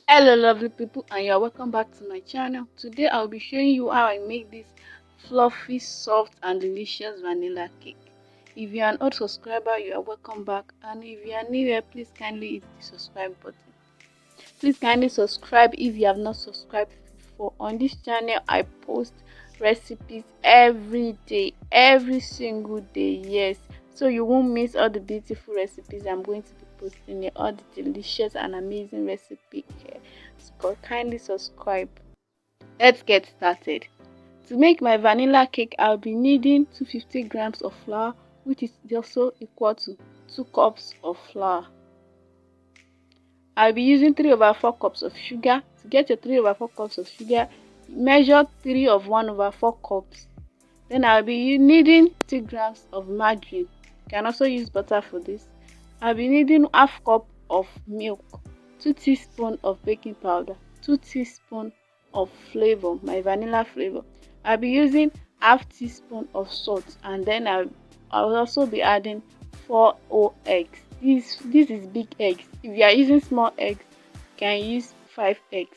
Hello lovely people, and you're welcome back to my channel. Today I'll be showing you how I make this fluffy, soft and delicious vanilla cake. If you're an old subscriber, you are welcome back, and if you are new here, please kindly hit the subscribe button. Please kindly subscribe if you have not subscribed before. On this channel I post recipes every day, every single day, yes, so you won't miss all the beautiful recipes I'm going to be posting here, all the delicious and amazing recipe here. So kindly subscribe. Let's get started. To make my vanilla cake, I'll be needing 250 grams of flour, which is also equal to 2 cups of flour. I'll be using 3 over 4 cups of sugar. To get your 3 over 4 cups of sugar, measure 3 of 1 over 4 cups. Then I'll be needing 50 grams of margarine. You can also use butter for this. I'll be needing half cup of milk, 2 teaspoons of baking powder, 2 teaspoons of flavor, my vanilla flavor. I'll be using half teaspoon of salt, and then I'll also be adding 4 whole eggs. This is big eggs. If you are using small eggs, you can use 5 eggs.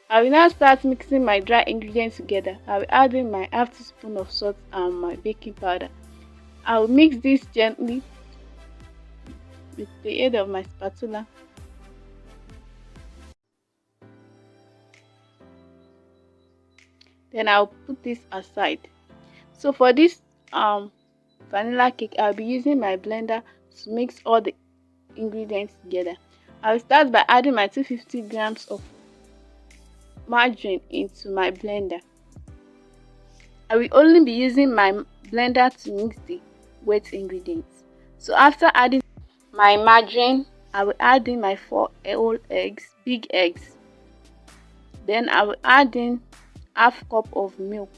I will now start mixing my dry ingredients together. I will add in my half teaspoon of salt and my baking powder. I will mix this gently with the aid of my spatula. Then I'll put this aside. So for this vanilla cake, I'll be using my blender to mix all the ingredients together. I'll start by adding my 250 grams of margarine into my blender. I will only be using my blender to mix the wet ingredients. So after adding my margarine, I will add in my 4 whole eggs, big eggs. Then I will add in half cup of milk.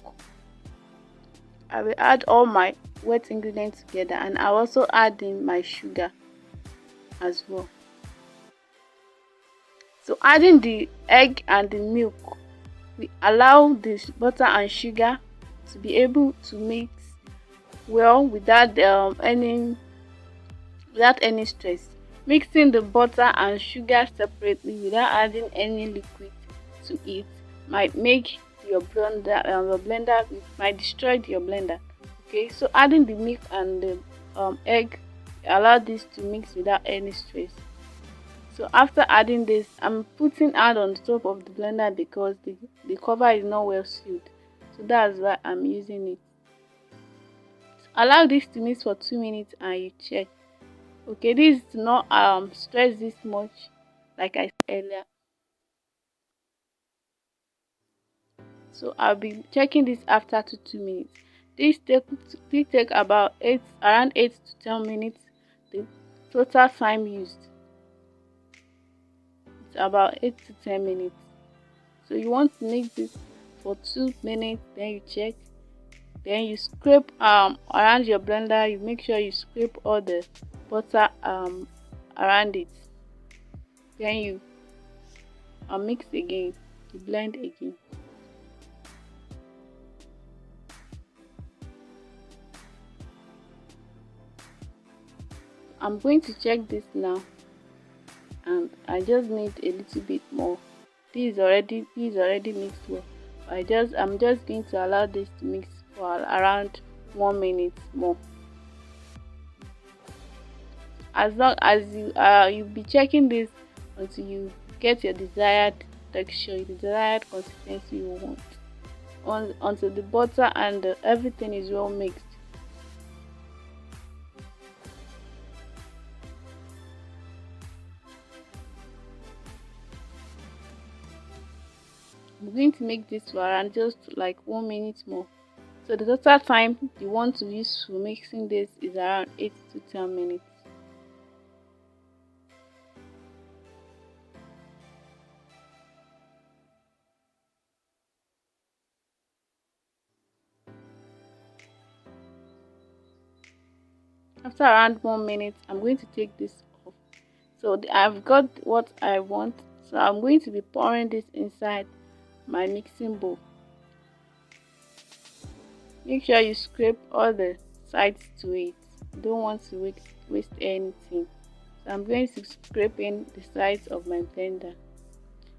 I will add all my wet ingredients together, and I will also add in my sugar as well. So adding the egg and the milk will allow the butter and sugar to be able to mix well without any stress. Mixing the butter and sugar separately without adding any liquid to it might make your blender might destroy your blender. Okay, so adding the milk and the egg allow this to mix without any stress. So after adding this, I'm putting out on the top of the blender because the cover is not well sealed, so that's why I'm using it. Allow this to mix for 2 minutes and you check. Okay, this is not stress this much, like I said earlier. So I'll be checking this after 2 minutes. This take about around 8 to 10 minutes. The total time used is about 8 to 10 minutes. So you want to make this for 2 minutes, then you check. Then you scrape around your blender. You make sure you scrape all the butter around it. Then you mix again, you blend again. I'm going to check this now, and I just need a little bit more. This is already mixed well. I'm just going to allow this to mix for around 1 minute more. As long as you'll be checking this until you get your desired texture, the desired consistency you want, until the butter and everything is well mixed. I'm going to make this for around just like 1 minute more. So the total time you want to use for mixing this is around 8 to 10 minutes. After around 1 minute, I'm going to take this off. So I've got what I want. So I'm going to be pouring this inside my mixing bowl. Make sure you scrape all the sides to it. You don't want to waste anything. So I'm going to scrape in the sides of my blender.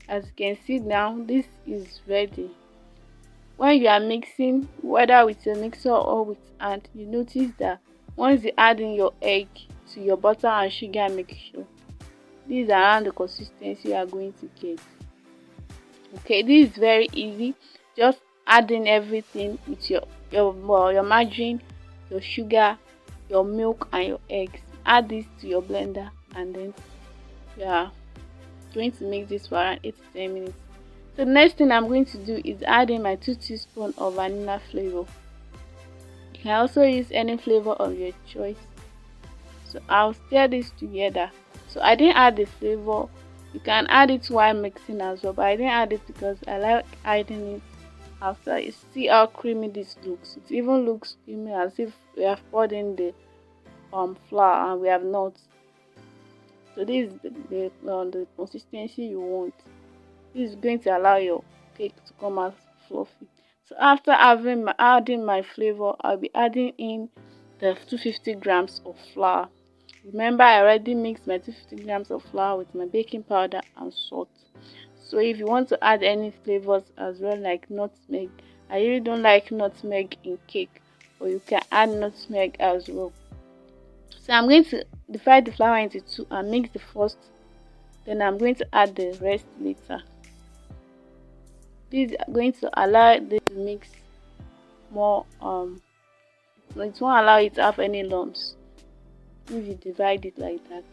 As you can see now, this is ready. When you are mixing, whether with your mixer or with hand, you notice that once you add in your egg to your butter and sugar mixture, this is around the consistency you are going to get. Okay, this is very easy. Just add in everything with your margarine, your sugar, your milk and your eggs. Add this to your blender, and then you are going to mix this for around 8 to 10 minutes. So the next thing I'm going to do is add in my 2 teaspoons of vanilla flavor. You can also use any flavor of your choice. So I'll stir this together. So I didn't add the flavor. You can add it while mixing as well, but I didn't add it because I like adding it after. You see how creamy this looks. It even looks creamy as if we have poured in the flour and we have not. So this is the consistency you want. This is going to allow your cake to come out fluffy. So after adding my flavor, I'll be adding in the 250 grams of flour. Remember, I already mixed my 250 grams of flour with my baking powder and salt. So if you want to add any flavors as well, like nutmeg, I really don't like nutmeg in cake, but you can add nutmeg as well. So I'm going to divide the flour into two and mix the first, then I'm going to add the rest later. This is going to allow this to mix more. It won't allow it to have any lumps if you divide it like that.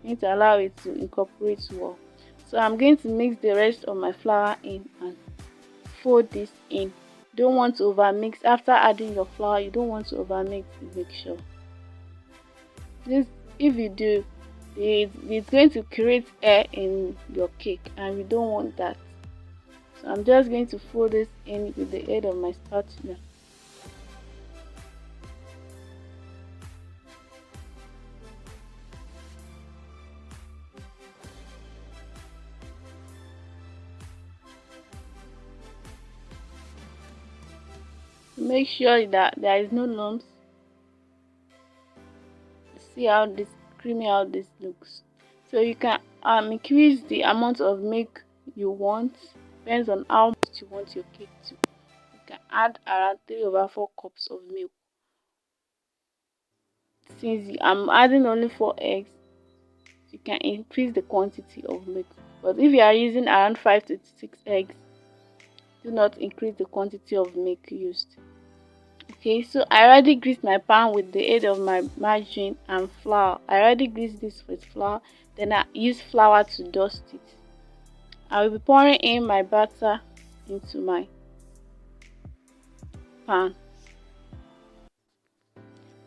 You need to allow it to incorporate well. So I'm going to mix the rest of my flour in and fold this in. You don't want to overmix. After adding your flour, you don't want to overmix the mixture. This, if you do, it's going to create air in your cake, and we don't want that. So I'm just going to fold this in with the aid of my spatula. Make sure that there is no lumps. See how this creamy how this looks. So you can increase the amount of milk you want. Depends on how much you want your cake to. You can add around 3/4 cups of milk. Since I'm adding only 4 eggs, you can increase the quantity of milk. But if you are using around 5 to 6 eggs, do not increase the quantity of milk used. Okay, so I already greased my pan with the aid of my margarine and flour. I already greased this with flour, then I use flour to dust it. I will be pouring in my batter into my pan.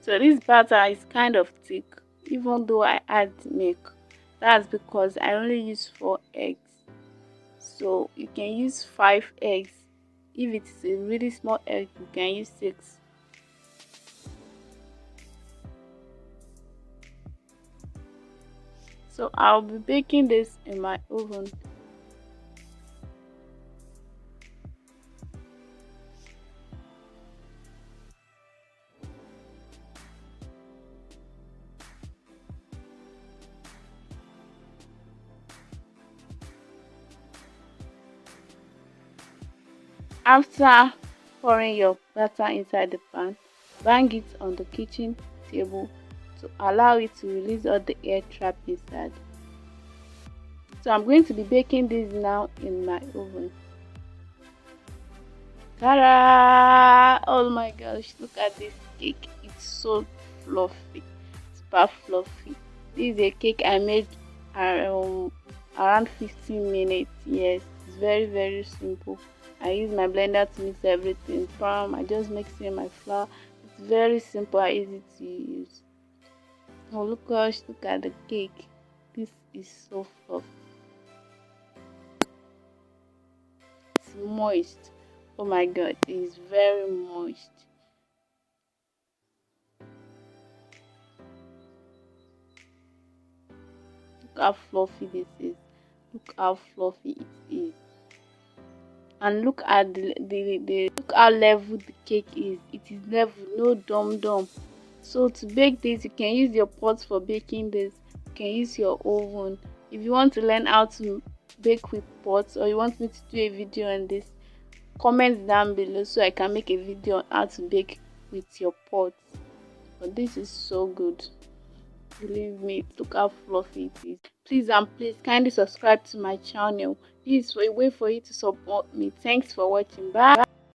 So this batter is kind of thick, even though I add milk. That's because I only use 4 eggs. So you can use 5 eggs. If it's a really small egg, you can use 6. So I'll be baking this in my oven. After pouring your batter inside the pan, bang it on the kitchen table to allow it to release all the air trapped inside. So I'm going to be baking this now in my oven. Ta-da! Oh my gosh, look at this cake. It's so fluffy, super fluffy. This is a cake I made around 15 minutes. Yes, it's very simple. I use my blender to mix everything. I just mix in my flour. It's very simple and easy to use. Oh look gosh, look at the cake. This is so fluffy. It's moist. Oh my god, it is very moist. Look how fluffy this is. Look how fluffy it is. And look at the look how level the cake is. It is level, no dum. So to bake this, you can use your pot for baking this. You can use your oven. If you want to learn how to bake with pots, or you want me to do a video on this, comment down below so I can make a video on how to bake with your pots. But this is so good. Believe me, look how fluffy it is. Please and please kindly subscribe to my channel. This is a way for you to support me. Thanks for watching. Bye.